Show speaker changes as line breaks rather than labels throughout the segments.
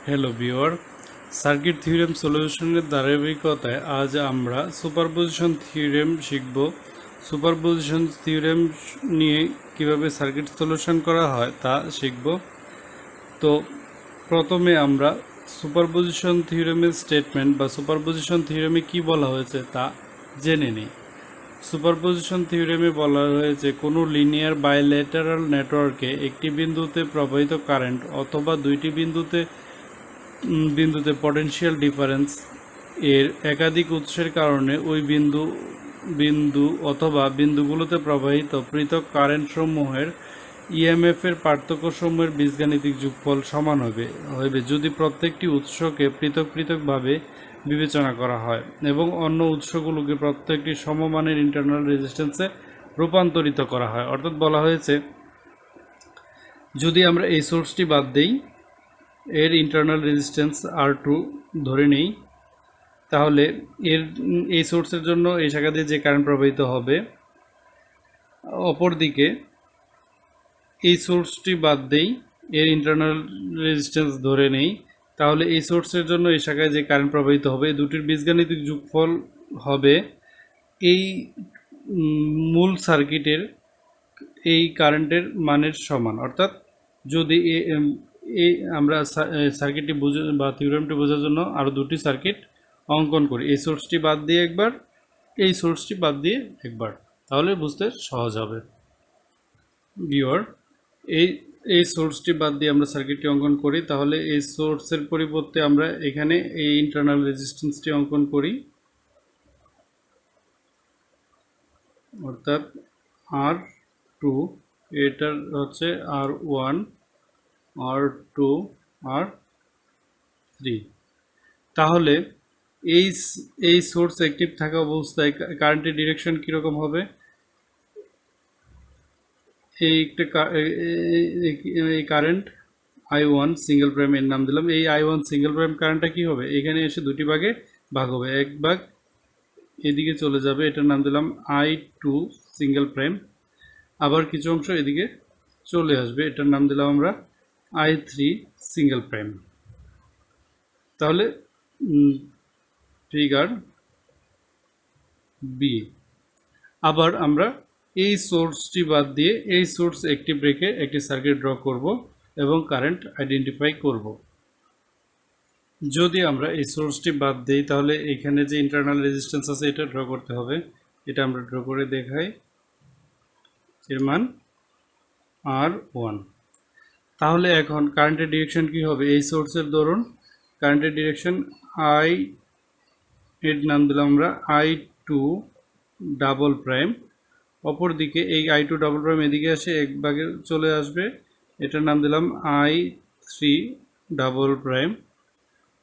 Hello viewer, circuit theorem সলিউশনের ধারাবাহিকতায় আজ আমরা সুপারপজিশন থিওরেম শিখব। সুপারপজিশন থিওরেম নিয়ে কিভাবে সার্কিট সলিউশন করা হয় তা শিখব। তো প্রথমে আমরা সুপারপজিশন থিওরেমের স্টেটমেন্ট বা সুপারপজিশন থিওরেমে কি বলা হয়েছে তা জেনে নিই। সুপারপজিশন থিওরেমে বলা হয়েছে কোনো লিনিয়ার বাইলেটারাল নেটওয়ার্কে একটি বিন্দুতে প্রবাহিত কারেন্ট অথবা দুইটি বিন্দুতে পটেনশিয়াল ডিফারেন্স এর একাধিক উৎসের কারণে ওই বিন্দু অথবা বিন্দুগুলোতে প্রবাহিত পৃথক কারেন্ট সমূহের ইএমএফ এর পার্থক্যসমূহের বীজগাণিতিক যোগফল সমান হবে যদি প্রত্যেকটি উৎসকে পৃথকভাবে বিবেচনা করা হয় এবং অন্য উৎসগুলোকে প্রত্যেকটি সমমানের ইন্টারনাল রেজিস্ট্যান্সে রূপান্তরিত করা হয়। অর্থাৎ বলা হয়েছে যদি আমরা এই সোর্সটি বাদ দেই, এর ইন্টারনাল রেজিস্ট্যান্স R2 ধরে নেই, তাহলে এই সোর্সের জন্য এই শাখা দিয়ে যে কারেন্ট প্রবাহিত হবে, অপরদিকে এই সোর্সটি বাদ দেই, এর ইন্টারনাল রেজিস্ট্যান্স ধরে নেই, তাহলে এই সোর্সের জন্য এই শাখায় যে কারেন্ট প্রবাহিত হবে এই দুটির বীজগাণিতিক যোগফল হবে এই মূল সার্কিটের এই কারেন্টের মানের সমান। অর্থাৎ যদি এই আমরা সার্কিটটি বুঝে বা থিওরেমটি বোঝার জন্য আরও দুটি সার্কিট অঙ্কন করি, এই সোর্সটি বাদ দিয়ে একবার, এই সোর্সটি বাদ দিয়ে একবার, তাহলে বুঝতে সহজ হবে। ভিউয়ার, এই সোর্সটি বাদ দিয়ে আমরা সার্কিটটি অঙ্কন করি, তাহলে এই সোর্সের পরিবর্তে আমরা এখানে এই ইন্টারনাল রেজিস্ট্যান্সটি অঙ্কন করি, অর্থাৎ R2, এটার হচ্ছে R1, R2, R3। তাহলে এই সোর্স অ্যাক্টিভ থাকা অবস্থায় কারেন্টের ডিরেকশন কীরকম হবে? এই কারেন্ট I1 সিঙ্গেল প্রাইম, এর নাম দিলাম। এই I1 সিঙ্গেল প্রাইম কারেন্টটা কী হবে? এখানে এসে দুটি ভাগে ভাগ হবে, এক ভাগ এদিকে চলে যাবে, এটার নাম দিলাম I2 সিঙ্গেল প্রাইম, আবার কিছু অংশ এদিকে চলে আসবে, এটার নাম দিলাম আমরা I3 সিঙ্গেল প্রাইম। তাহলে ফিগার বি। আবার আমরা এই সোর্সটি বাদ দিয়ে এই সোর্স অ্যাক্টিভ রেখে একটি সার্কিট ড্র করব এবং কারেন্ট আইডেন্টিফাই করব। যদি আমরা এই সোর্সটি বাদ দিই, তাহলে এখানে যে ইন্টারনাল রেজিস্ট্যান্স আছে এটা ড্র করতে হবে। এটা আমরা ড্র করে দেখাই, এর মান R1। তাহলে এখন কারেন্টের ডিরেকশন কি হবে? এই সোর্সের দরুন কারেন্টের ডিরেকশন এর নাম দিলাম আমরা I2 ডাবল প্রাইম। অপরদিকে এই I2 ডাবল প্রাইম এদিকে আসে এক ভাগে চলে আসবে, এটার নাম দিলাম I3 ডাবল প্রাইম।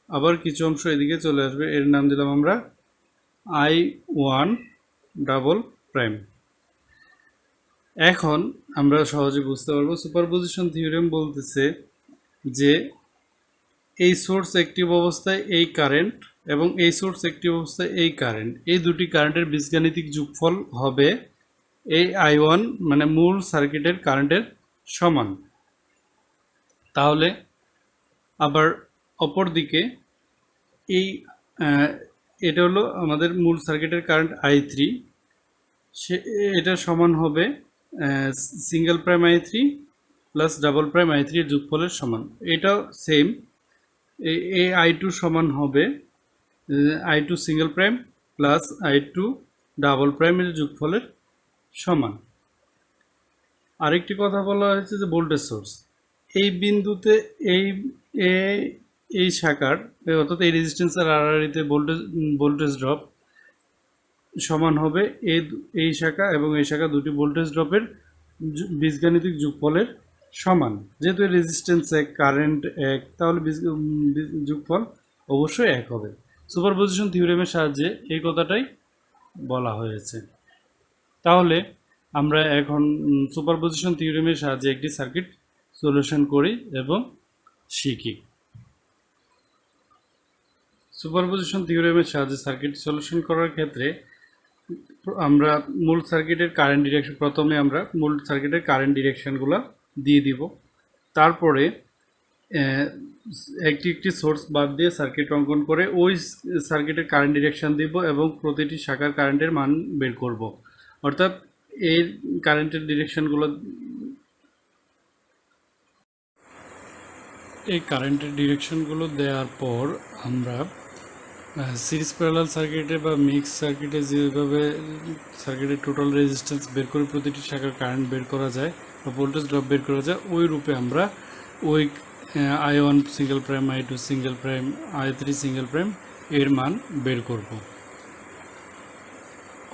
আবার কিছু অংশ এদিকে চলে আসবে, এর নাম দিলাম আমরা I1 ডাবল প্রাইম। এখন আমরা সহজে বুঝতে পারবো সুপারপজিশন থিওরেম বলতেছে যে এই সোর্স অ্যাক্টিভ অবস্থায় এই কারেন্ট এবং এই সোর্স অ্যাক্টিভ অবস্থায় এই কারেন্ট, এই দুটি কারেন্টের বীজগাণিতিক যোগফল হবে এই I1 মানে মূল সার্কিটের কারেন্টের সমান। তাহলে আবার অপরদিকে এই এটা হলো আমাদের মূল সার্কিটের কারেন্ট I3, এটা সমান হবে single prime I3 plus double prime I3 এর যোগফলের সমান। এটাও সেম, এই I2 সমান হবে I2 single prime plus I2 double প্রাইমের যোগফলের সমান। আরেকটি কথা বলা হয়েছে যে ভোল্টেজ সোর্স এই বিন্দুতে এই শাখার অর্থাৎ এই রেজিস্ট্যান্স আর আরআরিতে ভোল্টেজ ড্রপ সমান হবে এই শাখা এবং এই শাখা দুটি ভোল্টেজ ড্রপের বীজগাণিতিক যোগফলের সমান। যেহেতু রেজিস্ট্যান্স এক, কারেন্ট এক, তাহলে যোগফল অবশ্যই এক হবে। সুপারপজিশন থিওরেমের সাহায্যে এই কথাটাই বলা হয়েছে। তাহলে আমরা এখন সুপারপজিশন থিওরেমের সাহায্যে একটি সার্কিট সলিউশন করি এবং শিখি। সুপারপজিশন থিওরেমের সাহায্যে সার্কিট সলিউশন করার ক্ষেত্রে আমরা মূল সার্কিটের কারেন্ট ডিরেকশন, প্রথমে আমরা মূল সার্কিটের কারেন্ট ডিরেকশনগুলো দিয়ে দিব, তারপরে একটি একটি সোর্স বাদ দিয়ে সার্কিট অঙ্কন করে ওই সার্কিটের কারেন্ট ডিরেকশন দিব এবং প্রতিটি শাখার কারেন্টের মান বের করব। অর্থাৎ এই কারেন্টের ডিরেকশনগুলো দেওয়ার পর আমরা সিরিজ প্যারালাল সার্কিটে বা মিক্স সার্কিটে যেভাবে সার্কিটের টোটাল রেজিস্ট্যান্স বের করে প্রতিটি শাখার কারেন্ট বের করা যায় বা ভোল্টেজ ড্রপ বের করা যায়, ওই রূপে আমরা ওই I1 single prime, I2 single prime, I3 single prime এর মান বের করব।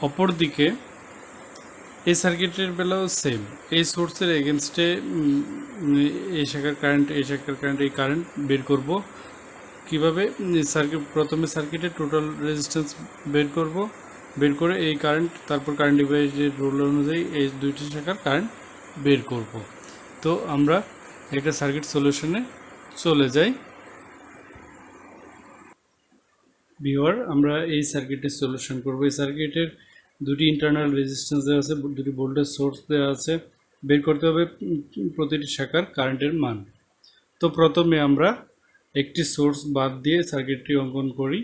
অপরদিকে এই সার্কিটের বেলাও সেম, এই সোর্সের এগেনস্টে এই শাখার কারেন্ট এই কারেন্ট বের করব। কিভাবে? প্রথমে সার্কিটের টোটাল রেজিস্ট্যান্স বের করে এই কারেন্ট, তারপর কারেন্ট ডিভাইডের রুল অনুযায়ী এই দুইটি শাখার কারেন্ট বের করব। তো আমরা একটা সার্কিট সলিউশনে চলে যাই। ভিউয়ার, আমরা এই সার্কিটের সলিউশন করব। এই সার্কিটের দুটি ইন্টারনাল রেজিস্ট্যান্স দেওয়া আছে, দুটি ভোল্টেজ সোর্স দেওয়া আছে, বের করতে হবে প্রতিটি শাখার কারেন্টের মান। তো প্রথমে আমরা একটি সোর্স বাদ দিয়ে সার্কিটটি অঙ্কন করি।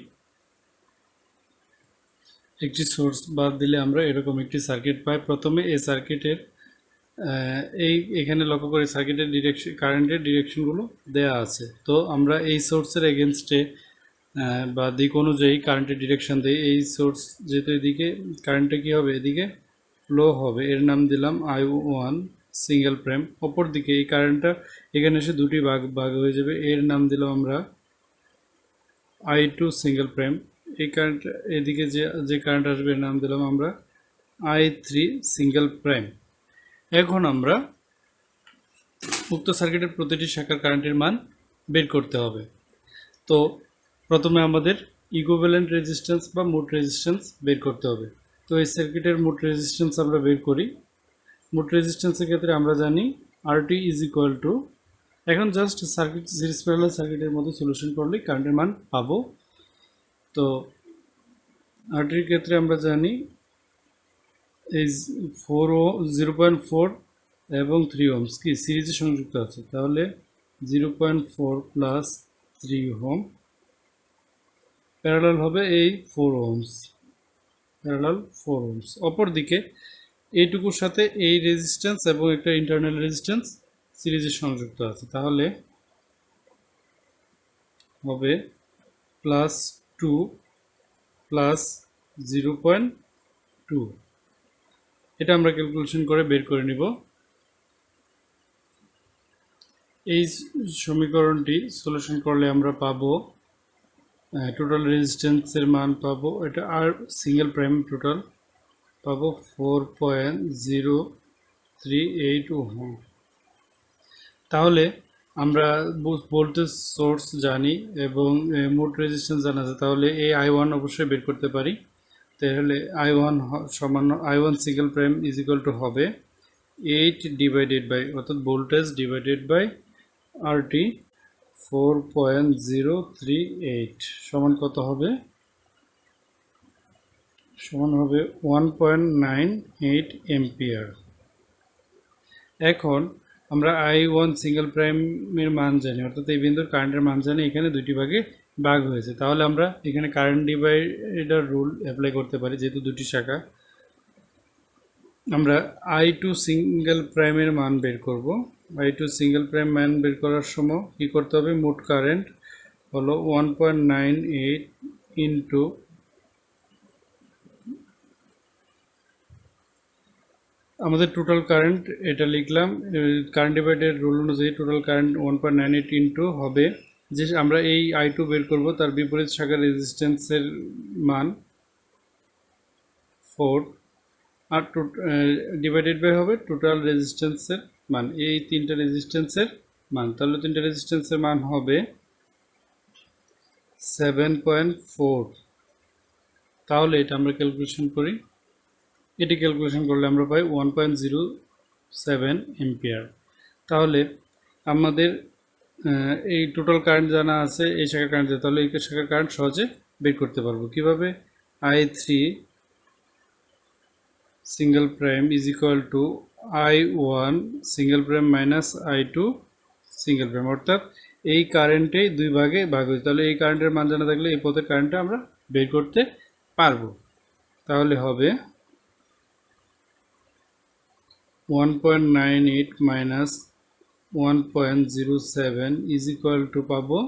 একটি সোর্স বাদ দিলে আমরা এরকম একটি সার্কিট পাই। প্রথমে এই সার্কিটের এখানে লক্ষ্য করে সার্কিটের কারেন্টের ডিরেকশনগুলো দেয়া আছে। তো আমরা এই সোর্সের এগেনস্টে বা দিক অনুযায়ী কারেন্টের ডিরেকশন দিই। এই সোর্স যেহেতু এদিকে কারেন্টটা কী হবে, এদিকে ফ্লো হবে, এর নাম দিলাম I1 সিঙ্গেল প্রাইম। অপর দিকে এই কারেন্টটা এখানে এসে দুটি ভাগ হয়ে যাবে, এর নাম দিলাম আমরা I2 সিঙ্গেল প্রাইম। এই কারেন্ট এদিকে যে কারেন্ট আসবে এর নাম দিলাম আমরা I3 সিঙ্গেল প্রাইম। এখন আমরা উক্ত সার্কিটের প্রতিটি শাখার কারেন্টের মান বের করতে হবে। তো প্রথমে আমাদের ইকুইভ্যালেন্ট রেজিস্ট্যান্স বা মোট রেজিস্ট্যান্স বের করতে হবে। তো এই সার্কিটের মোট রেজিস্ট্যান্স আমরা বের করি। মোট রেজিস্ট্যান্সের ক্ষেত্রে আমরা জানি RT ইজ ইকুয়াল টু, এখন জাস্ট সার্কিট সিরিজ প্যারালাল সার্কিটের মতো সলিউশন করলে কারেন্টের মান পাবো। তো RTর ক্ষেত্রে আমরা জানি এই 0.4 এবং 3 ওহমস কি সিরিজে সংযুক্ত আছে, তাহলে 0.4 প্লাস 3 ওহম প্যারালাল হবে এই 4 ওহমস, প্যারালাল 4 ওহমস। অপরদিকে এইটুকুর সাথে এই রেজিস্ট্যান্স এবং একটা ইন্টারনাল রেজিস্ট্যান্স সিরিজে সংযুক্ত আছে, তাহলে হবে প্লাস 2 প্লাস 0.2। এটা আমরা ক্যালকুলেশন করে বের করে নিব। এই সমীকরণটি সলিউশন করলে আমরা পাবো টোটাল রেজিস্ট্যান্সের মান পাবো, এটা আর সিঙ্গেল প্রাইম টোটাল পাবো 4.038 ওহম। তাহলে আমরা ভোল্টেজ সোর্স জানি এবং মোট রেজিস্ট্যান্স জানা আছে, তাহলে এই I1 অবশ্যই বের করতে পারি। তাহলে I1 সমান I1 single prime is equal to হবে 8 ডিভাইডেড বাই, অর্থাৎ ভোল্টেজ ডিভাইডেড বাই RT 4.038 সমান কত হবে? সমান হবে 1.98 এম্পিয়ার। এখন আমরা I1 সিঙ্গেল প্রাইমের মান জানি, অর্থাৎ এই বিন্দুর কারেন্টের মান জানি, এখানে দুটি ভাগে ভাগ হয়েছে, তাহলে আমরা এখানে কারেন্ট ডিভাইডার রুল অ্যাপ্লাই করতে পারি, যেহেতু দুটি শাখা। আমরা I2 সিঙ্গেল প্রাইমের মান বের করব। I2 সিঙ্গেল প্রাইম মান বের করার সময় কী করতে হবে? মোট কারেন্ট হলো 1.98 ইন্টু আমাদের টোটাল কারেন্ট, এটা লিখলাম কারেন্ট ডিভাইডের রুল অনুযায়ী টোটাল কারেন্ট 1.98 ইন্টু হবে যে আমরা এই I2 বের করব, তার বিপরীত শাখার রেজিস্ট্যান্সের মান 4 আর ডিভাইডেড বাই হবে টোটাল রেজিস্ট্যান্সের মান, এই তিনটা রেজিস্ট্যান্সের মান। তাহলে তিনটা রেজিস্ট্যান্সের মান হবে 7.4। তাহলে এটা আমরা ক্যালকুলেশন করি, এটি ক্যালকুলেশন করলে আমরা পাই 1.07 এম্পিয়ার। তাহলে আমাদের এই টোটাল কারেন্ট জানা আছে, এই শাখার কারেন্ট, তাহলে এই শাখার কারেন্ট সহজে বের করতে পারবো। কিভাবে? I3 single prime is equal two I1 single prime minus I2 single prime, অর্থাৎ এই কারেন্টেই দুই ভাগে ভাগ হয়েছে, তাহলে এই কারেন্টের মান জানা থাকলে এই পথের কারেন্টটা আমরা বের করতে পারবো। তাহলে হবে 1.98 মাইনাস 1.07 ইজ ইকুয়াল টু পাবো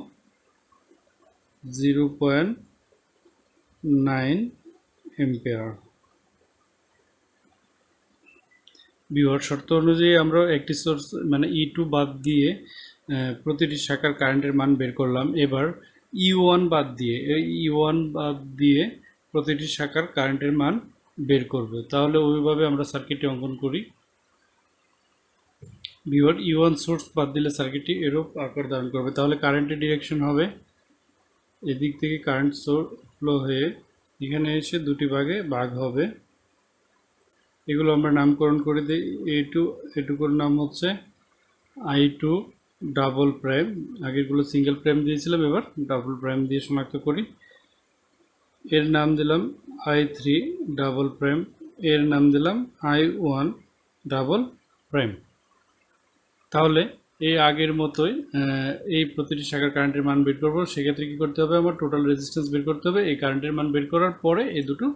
0.9 এম্পিয়ার। বিহর শর্ত অনুযায়ী আমরা একটি সোর্স মানে E2 বাদ দিয়ে প্রতিটি শাখার কারেন্টের মান বের করলাম। এবার E1 বাদ দিয়ে প্রতিটি শাখার কারেন্টের মান বের করব। তাহলে ওইভাবে আমরা সার্কিটটি অঙ্কন করি। বিহর E1 সোর্স বাদ দিলে সার্কিটটি এরূপ আকার ধারণ করবে। তাহলে কারেন্টের ডিরেকশন হবে এদিক থেকে কারেন্ট ফ্লো হয়ে এখানে এসে দুটি ভাগে ভাগ হবে। এগুলো আমরা নামকরণ করে দিই। এটুকুর নাম হচ্ছে I2 ডাবল প্রাইম, আগেরগুলো সিঙ্গেল প্রাইম দিয়েছিলাম, এবার ডাবল প্রাইম দিয়ে শনাক্ত করি। এর নাম দিলাম I3 ডাবল প্রাইম, এর নাম দিলাম I1 ডাবল প্রাইম। তাহলে এই আগের মতোই এই প্রতিটি শাখার কারেন্টের মান বের করবো। সেক্ষেত্রে কী করতে হবে, আমার টোটাল রেজিস্ট্যান্স বের করতে হবে। এই কারেন্টের মান বের করার পরে এই দুটো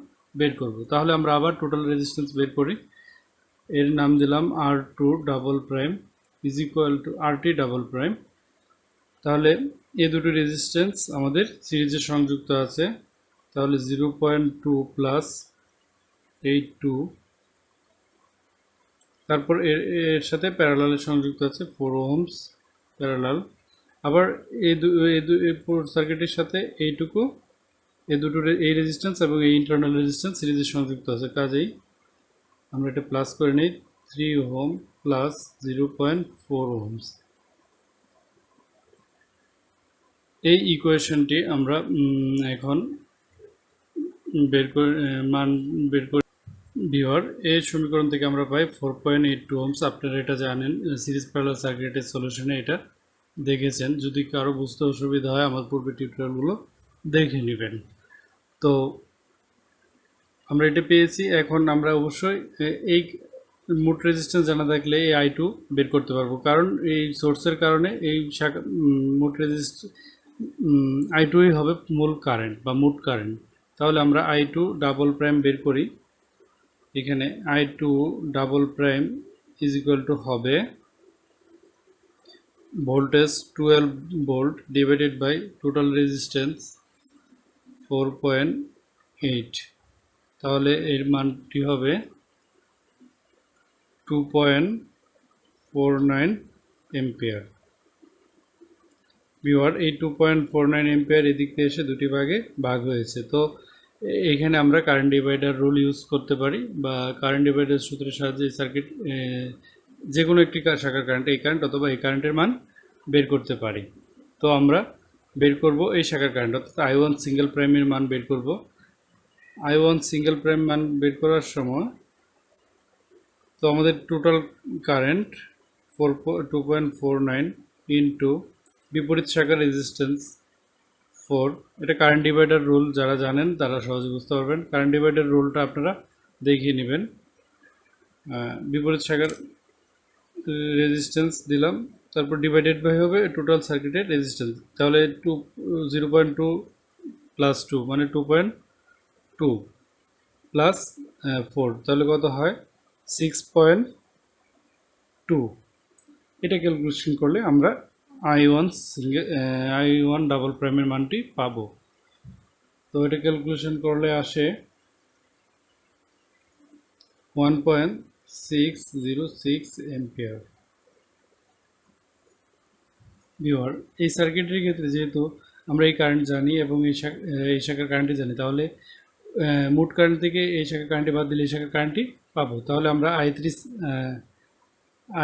বের করব। তাহলে আমরা আবার টোটাল রেজিস্ট্যান্স বের করি। এর নাম দিলাম R2 double prime is equal two RT double prime. তাহলে এই দুটো রেজিস্ট্যান্স আমাদের সিরিজে সংযুক্ত আছে। তাহলে 0.2 প্লাস 82, তারপর এর সাথে প্যারালালে সংযুক্ত আছে 4 ওহমস প্যারালাল। আবার এই সার্কিটের সাথে এইটুকু এই দুটোর এই রেজিস্ট্যান্স এবং এই ইন্টারনাল রেজিস্ট্যান্স সিরিজে সংযুক্ত আছে। কাজেই আমরা এটা প্লাস করে নিই, 3 ওহম প্লাস 0.4 ওহমস। এই ইকুয়েশনটি আমরা এখন মান বের করে বিহর এই সমীকরণ থেকে আমরা পাই 4.82 ওহমস। আপনারা এটা জানেন, সিরিজ প্যারালাল সার্কিটের সলিউশনে এটা দেখেছেন। যদি কারো বুঝতে অসুবিধা হয় আমার পূর্বে টিউটোরিয়ালগুলো দেখে নেবেন। তো আমরা এটা পেয়েছি। এখন আমরা অবশ্যই এই মোট রেজিস্ট্যান্স জানা থাকলে এই I2 বের করতে পারবো, কারণ এই সোর্সের কারণে এই শাখা মোট I2ই হবে মূল কারেন্ট বা মোট কারেন্ট। তাহলে আমরা I2 ডাবল প্রাইম বের করি। এখানে I2 double prime is equal to হবে voltage 12 volt divided by total resistance 4.8। তাহলে এর মানটি হবে 2.49 এম্পিয়ার। বিওয়ার এই 2.49 এম্পিয়ার এদিক থেকে এসে দুটি ভাগে ভাগ হয়েছে। তো এখানে আমরা কারেন্ট ডিভাইডার রুল ইউজ করতে পারি, বা কারেন্ট ডিভাইডার সূত্রের সাহায্যে সার্কিট যে কোনো একটি শাখার কারেন্ট, এই কারেন্ট অথবা এই কারেন্টের মান বের করতে পারি। তো আমরা বের করব এই শাখার কারেন্ট, অর্থাৎ I1 সিঙ্গেল প্রাইমের মান বের করব। I1 সিঙ্গেল প্রাইম মান বের করার সময় তো আমাদের টোটাল কারেন্ট 2.49 ইন্টু বিপরীত শাখার রেজিস্ট্যান্স 4। এটা কারেন্ট ডিভাইডার রুল, যারা জানেন তারা সহজে বুঝতে পারবেন। কারেন্ট ডিভাইডার রুলটা আপনারা দেখিয়ে নেবেন। বিপরীত শাখার রেজিস্ট্যান্স দিলাম, তারপর ডিভাইডেড বাই হবে টোটাল সার্কিটের রেজিস্ট্যান্স। তাহলে 0.2 প্লাস 2 মানে 2.2 প্লাস 4, তাহলে কত হয় 6.2। এটা ক্যালকুলেশন করলে আমরা I1 ডাবল প্রাইমের মানটি পাবো। তো এটা ক্যালকুলেশন করলে আসে 1.606 এম্পিয়ার। ভিউয়ার এই সার্কিটের ক্ষেত্রে যেহেতু আমরা এই কারেন্ট জানি এবং এই শাখার কারেন্টটি জানি, তাহলে মোট কারেন্ট থেকে এই শাখার কারেন্টটি বাদ দিলে এই শাখার কারেন্টটি পাবো। তাহলে আমরা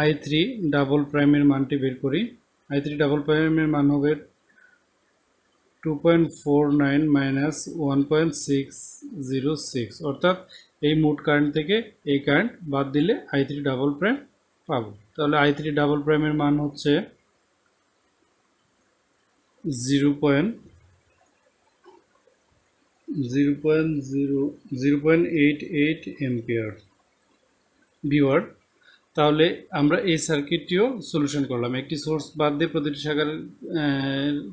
I3 ডাবল প্রাইমের মানটি বের করি। I3 ডাবল প্রাইমের মান হবে 2.49 মাইনাস 1.606, অর্থাৎ এই মোট কারেন্ট থেকে এই কারেন্ট বাদ দিলে I3 ডাবল প্রাইম পাবো। তাহলে I3 ডাবল প্রাইমের মান হচ্ছে 0.88 এম্পিয়ার। ভিউয়ার তাহলে আমরা এই সার্কিটটিও সলিউশন করলাম। একটি সোর্স বাদ দিয়ে প্রতিটি শাখার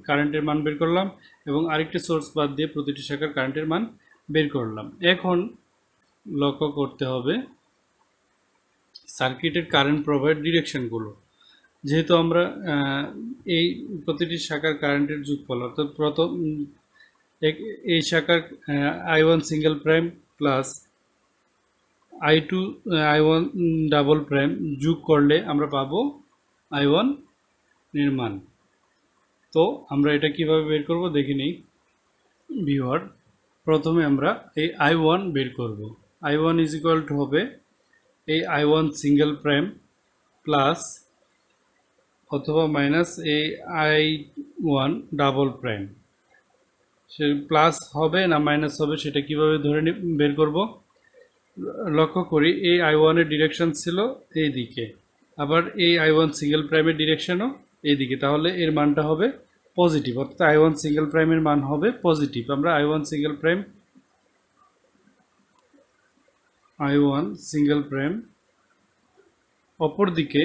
কারেন্টের মান বের করলাম এবং আরেকটি সোর্স বাদ দিয়ে প্রতিটি শাখার কারেন্টের মান বের করলাম। এখন লক্ষ্য করতে হবে সার্কিটের কারেন্ট প্রবাহের ডিরেকশনগুলো। যেহেতু আমরা এই প্রতিটি শাখার কারেন্টের যোগফল অর্থাৎ প্রথম এই শাখার I1 single prime plus I2 I1 double prime যোগ করলে আমরা পাবো I1 এর মান। তো আমরা এটা কিভাবে বের করব দেখে নিই ভিউয়ার। প্রথমে আমরা এই I1 বের করব। I1 ইজ ইকুয়াল টু হবে এই I1 সিঙ্গেল প্রাইম প্লাস অথবা মাইনাস এই I1 ডাবল প্রাইম। সে প্লাস হবে না মাইনাস হবে সেটা কিভাবে ধরে বের করব। লক্ষ্য করি এই I1 এর ডিরেকশন ছিল এই দিকে, আবার এই I1 সিঙ্গেল প্রাইমের ডিরেকশনও এই দিকে, তাহলে এর মানটা হবে পজিটিভ, অর্থাৎ I1 সিঙ্গেল প্রাইমের মান হবে পজিটিভ। আমরা I1 সিঙ্গেল প্রাইম অপর দিকে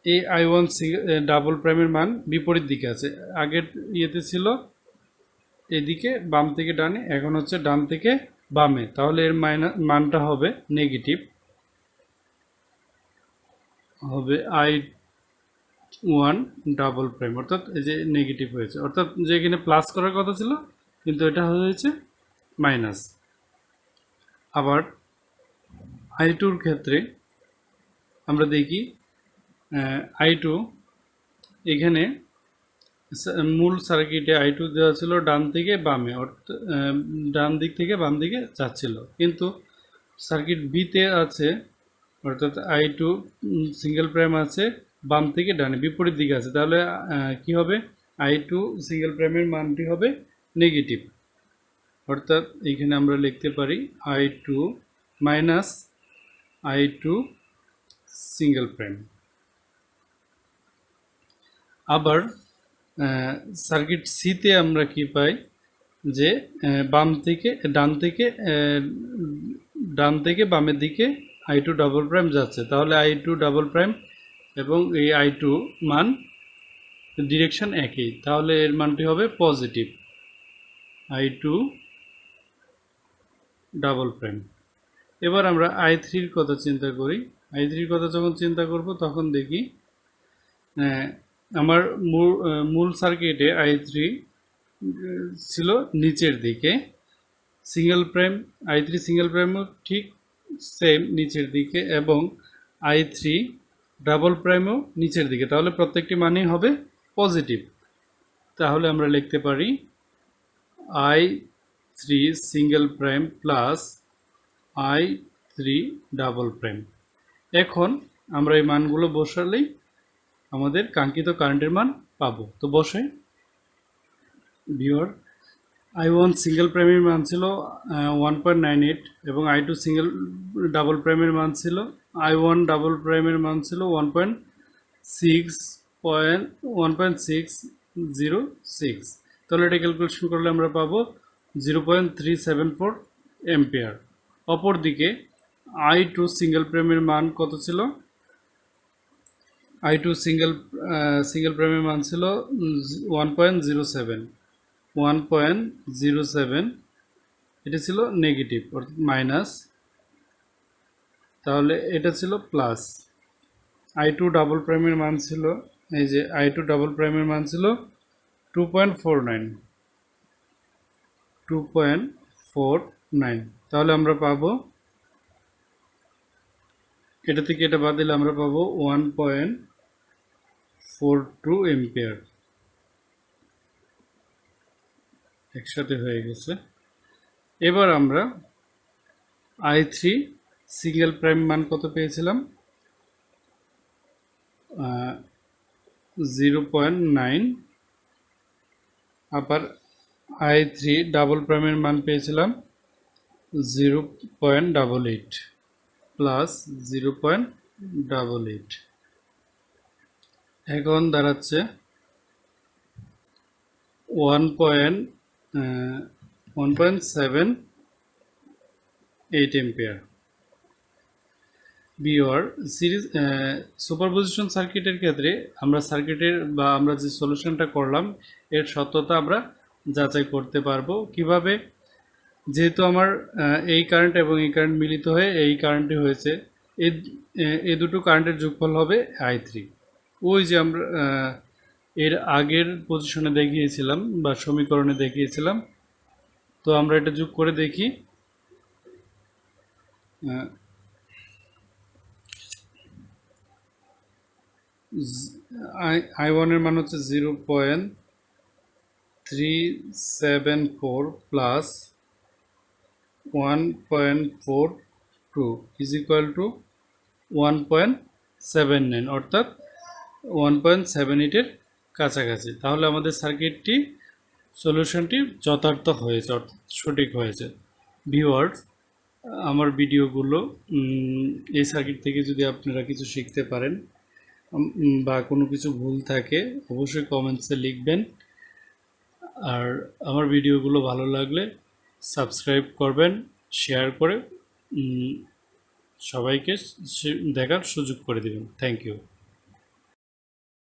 এই I1 ডাবল প্রাইমের মান বিপরীত দিকে আছে। আগের ইয়েতে ছিল এদিকে বাম থেকে ডানে, এখন হচ্ছে ডান থেকে বামে, তাহলে এর মানটা হবে নেগেটিভ, হবে I1 ডাবল প্রাইম, অর্থাৎ এই যে নেগেটিভ হয়েছে, অর্থাৎ যে এখানে প্লাস করার কথা ছিল কিন্তু এটা হয়েছে মাইনাস। আবার I2 ক্ষেত্রে আমরা দেখি I2 এখানে মূল সার্কিটে I2 দেওয়া ছিল ডান থেকে বামে, অর্থাৎ ডান দিক থেকে বাম দিকে যাচ্ছিল, কিন্তু সার্কিট বিতে আছে অর্থাৎ I2 সিঙ্গেল প্রাইম আছে বাম থেকে ডানে বিপরীত দিকে আছে, তাহলে কি হবে I2 সিঙ্গেল প্রাইমের মানটি হবে নেগেটিভ, অর্থাৎ এখানে আমরা লিখতে পারি I2 minus I2 single prime. আবার সার্কিট সিতে আমরা কি পাই যে বাম থেকে ডান থেকে বামের দিকে I2 ডাবল প্রাইম যাচ্ছে, তাহলে I2 ডাবল প্রাইম এবং এই I2 মান ডিরেকশন একই, তাহলে এর মানটি হবে পজিটিভ I2 ডাবল প্রাইম। এবার আমরা I3 এর কথা চিন্তা করি। I3 এর কথা যখন চিন্তা করব তখন দেখি আমার মূল সার্কিটে I3 ছিল নিচের দিকে, সিঙ্গেল প্রাইম I3 সিঙ্গেল প্রাইমও ঠিক সেম নিচের দিকে এবং I3 ডাবল প্রাইমও নিচের দিকে, তাহলে প্রত্যেকটি মানই হবে পজিটিভ। তাহলে আমরা লিখতে পারি I3 single prime plus I3 double prime. এখন আমরা এই মানগুলো বসালেই আমাদের কাঙ্ক্ষিত কারেন্টের মান পাবো। তো বসে ভিউয়ার I1 সিঙ্গেল প্রাইমের মান ছিল 1.98 এবং I2 সিঙ্গেল ডাবল প্রাইমের মান ছিল I1 ডাবল প্রাইমের মান ছিল 1.606, তাহলে এটা ক্যালকুলেশন করলে আমরা পাবো 0.374 এম্পিয়ার। অপরদিকে I2 সিঙ্গেল প্রাইমের মান কত ছিল? I2 সিঙ্গেল প্রাইমের মান ছিল 1.07, এটা ছিল নেগেটিভ অর্থাৎ মাইনাস, তাহলে এটা ছিল প্লাস। I2 ডাবল প্রাইমের মান ছিল এই যে I2 ডাবল প্রাইমের মান ছিল 2.49, তাহলে আমরা পাবো এটা থেকে এটা বাদ দিলে আমরা পাবো 1.42 এম্পিয়ার। একসাথে হয়ে গেছে। এবার আমরা I3 সিঙ্গেল প্রাইম মান কত পেয়েছিলাম? 0.9। আবার I3 ডাবল প্রাইমের মান পেয়েছিলাম 0.88 প্লাস 0.88, এখন দাঁড়াচ্ছে 1.78 এম্পিয়ার। বিওর সিরিজ সুপারপজিশন সার্কিটের ক্ষেত্রে আমরা সার্কিটের বা আমরা যে সলিউশনটা করলাম এর সত্যতা আমরা যাচাই করতে পারবো কিভাবে, যেহেতু আমার এই কারেন্ট এবং এই কারেন্ট মিলিত হয়ে এই কারেন্টটি হয়েছে, এই এই দুটো কারেন্টের যোগফল হবে I3। ওই যে আমরা এর আগের পজিশনে দেখিয়েছিলাম বা সমীকরণে দেখিয়েছিলাম, তো আমরা এটা যোগ করে দেখি। I1 এর মান হচ্ছে 0.374 প্লাস 1.42 ইজ ইকুয়াল টু 1.79, অর্থাৎ 1.78-এর কাছাকাছি। তাহলে আমাদের সার্কিটটি সলিউশনটি যথার্থ হয়েছে, অর্থাৎ সঠিক হয়েছে। ভিউয়ার্স, আমার ভিডিওগুলো এই সার্কিট থেকে যদি আপনারা কিছু শিখতে পারেন বা কোনো কিছু ভুল থাকে অবশ্যই কমেন্টসে লিখবেন। আর আমার ভিডিওগুলো ভালো লাগলে সাবস্ক্রাইব করবেন, শেয়ার করে সবাইকে দেখার সুযোগ করে দেবেন। Thank you.